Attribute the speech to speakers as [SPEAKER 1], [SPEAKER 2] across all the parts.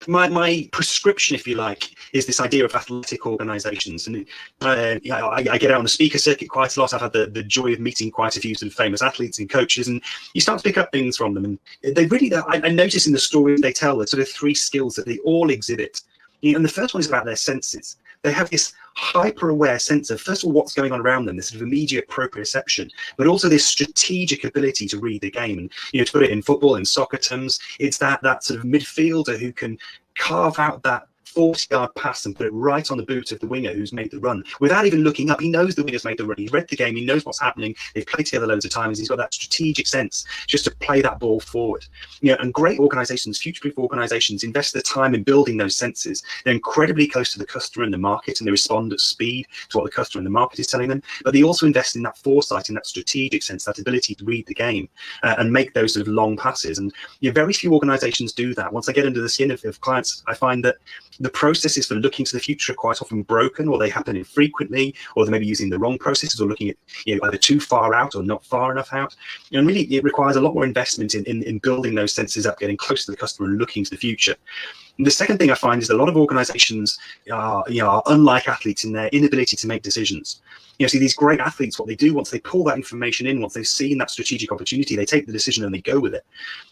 [SPEAKER 1] my prescription, if you like, is this idea of athletic organizations. And yeah, I get out on the speaker circuit quite a lot. I've had the joy of meeting quite a few sort of famous athletes and coaches, and you start to pick up things from them. And they really, I notice in the stories they tell, there's sort of three skills that they all exhibit. And the first one is about their senses. They have this hyper-aware sense of, first of all, what's going on around them, this sort of immediate proprioception, but also this strategic ability to read the game. And to put it in football, in soccer terms, it's that sort of midfielder who can carve out that 40-yard pass and put it right on the boot of the winger who's made the run without even looking up. He knows the winger's made the run. He's read the game. He knows what's happening. They've played together loads of times. He's got that strategic sense just to play that ball forward. And great organizations, future-proof organizations, invest their time in building those senses. They're incredibly close to the customer and the market, and they respond at speed to what the customer and the market is telling them. But they also invest in that foresight, in that strategic sense, that ability to read the game and make those sort of long passes. And very few organizations do that. Once I get under the skin of clients, I find that the processes for looking to the future are quite often broken, or they happen infrequently, or they may be using the wrong processes, or looking at either too far out or not far enough out. And really, it requires a lot more investment in building those senses up, getting close to the customer and looking to the future. And the second thing I find is that a lot of organizations are unlike athletes in their inability to make decisions. See, these great athletes, what they do once they pull that information in, once they've seen that strategic opportunity, they take the decision and they go with it.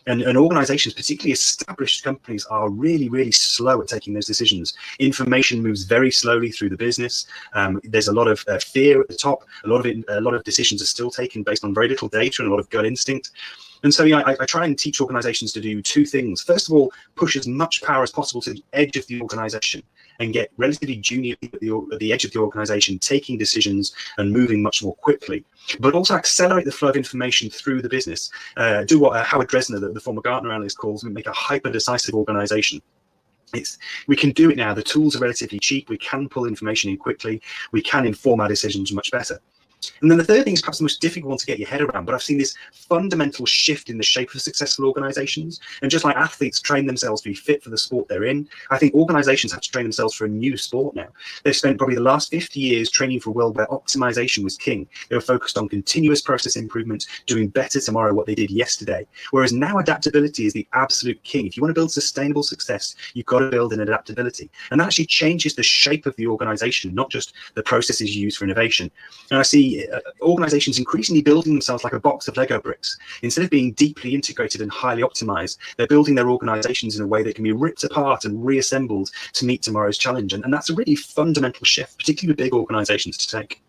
[SPEAKER 1] And organizations, particularly established companies, are really, really slow at taking those decisions. Information moves very slowly through the business. There's a lot of fear at the top. A lot of decisions are still taken based on very little data and a lot of gut instinct. And so I try and teach organizations to do two things. First of all, push as much power as possible to the edge of the organization and get relatively junior people at the edge of the organization taking decisions and moving much more quickly, but also accelerate the flow of information through the business. Do what Howard Dresner, the former Gartner analyst, calls, make a hyper-decisive organization. We can do it now. The tools are relatively cheap. We can pull information in quickly. We can inform our decisions much better. And then the third thing is perhaps the most difficult one to get your head around, but I've seen this fundamental shift in the shape of successful organizations. And just like athletes train themselves to be fit for the sport they're in, I think organizations have to train themselves for a new sport now. They've spent probably the last 50 years training for a world where optimization was king. They were focused on continuous process improvement, doing better tomorrow what they did yesterday. Whereas now adaptability is the absolute king. If you want to build sustainable success, you've got to build in adaptability. And that actually changes the shape of the organization, not just the processes used for innovation. And I see organizations increasingly building themselves like a box of Lego bricks. Instead of being deeply integrated and highly optimized, they're building their organizations in a way that can be ripped apart and reassembled to meet tomorrow's challenge. And that's a really fundamental shift, particularly with big organizations, to take.